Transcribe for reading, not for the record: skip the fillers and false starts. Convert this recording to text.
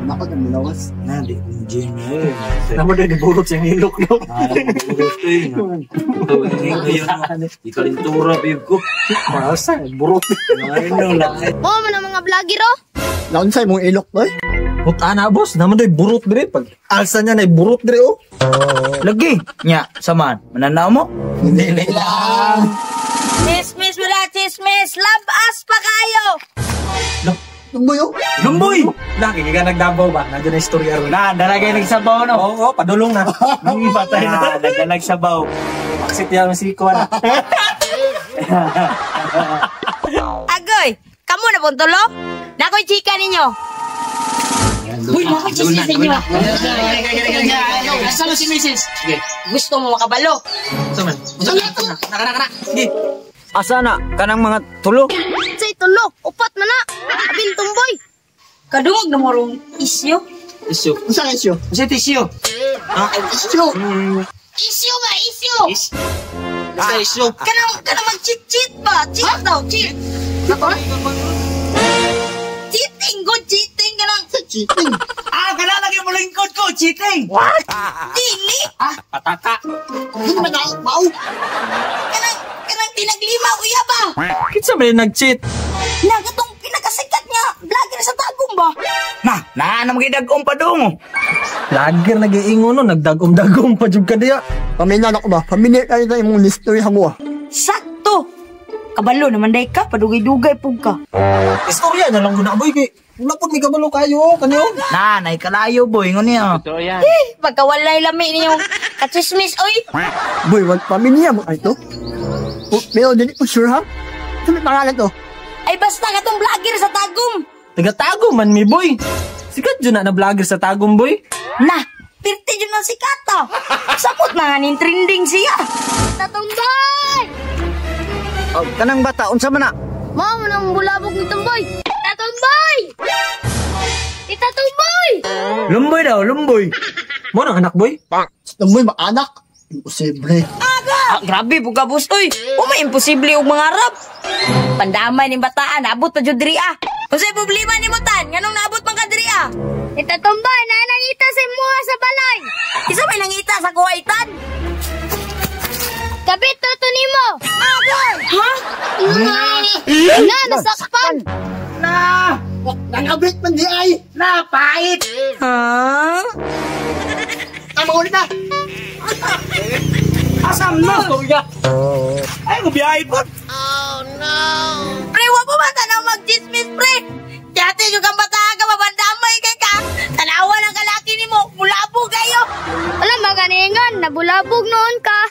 Nakot ang minawas. Di Jin eh. Naman na iburot siyang ilok, no? Burot eh. Ngayon, ikalintura, babe ko. Masa, burot. Ano lang. Mo man ang mga vlogger oh. Naunsay mong ilok, boy? Puta na, boss. Naman do'y burot dire. Pag alsa niya na burot dire, oh. Lagi. Nya, saman. Mananaw mo? Hindi lang. Chismis wala chismis. Love us pa kayo. Tumboy, oh. Lumboy! Laki ka nagdabaw ba? Nandiyan na istorya ron. Dalagay nagsabaw, no? Oo, padulong na. Patay na. Nagsabaw. Baksit yan si Kuan. Agoy, kamu na pong tulo? Nakoy chika ninyo. Uy, nakoy chismis ninyo. Kasama si Mrs. Gusto mo makabalo? Saman. Nakana. Sige. Asa na? Kanang mga tulo? Say tulo, upat man na. Abin tumboy. Kadungog na morong isyo. Isyo. Unsa ka isyo? Kasi tisyo. Isyo. Isyo ba, isyo? Basta isyo. Kanang mag-cheat ba? Cheat daw, cheat. Cheating, good cheating kanang. Cheating. Kanalagay mo lingkod ko. Cheating. What? Dili. Pataka. Hindi man na, mau. Kanang tinaglima kuya ba? Kitsa ba yung nag-cheat? Nagatong pinakasikat niya. Vlogger sa tagong ba? Naanam kay dagong pa dong. Lager nag-iingon no. Nagdagom-dagom pa jud ka diya. Paminan ako ba? Pamili ka rin yung history mo, ah. Sakto. Kabalo naman day ka. Padugay-dugay po ka. Istorya na lang guna, boy. Wala po may kabalo kayo. Kanyo. Nanay kalayo boy. Ngun niya. Pagkawalay lami niyong kachismis, oy. Boy, wag pamilya mo. Ay, to? Pero hindi ko sure, ha? Ito may pangalan to. Ay basta ka tong vlogger sa tagong. Taga-tagom man mi, boy. Sikat dyan na vlogger sa tagom, boy. Na, pirti dyan ang sikata. Sapot na nga nin trending siya. Tatumbay! Oh, kanang bata. Unsa man na? Mama nang bulabog ni Tumboy. Tatumbay! Tita Tumboy! Lumboy daw. Lumboy. Mo nang anak, boy. Tumboy, maanak. Imposible. Grabe, buka bus, oy. May imposible yung mangarap. Pandamay ni bataan, abot pa dyan diri ah. Kung sa'y problema ni Mutan, nganong naabot pang kadiri ah. Tita Tumboy, nangita sa mua sa balay. Isa may nangita sa kuwaitan. Kabit to ni mo. Agay! Ha? Nasakpan. Nangabit man di ay. Napait. Ha? Tama ulit na. Asam na. Ay, kubiyahe po. Pre, wag mo ba tanong mag-chismis, pre? Dati yung kang bata ka, mabandamay kay ka. Tanawa ng kalaki ni mo, bulabog kayo. Alam, maganingan, nabulabog noon ka.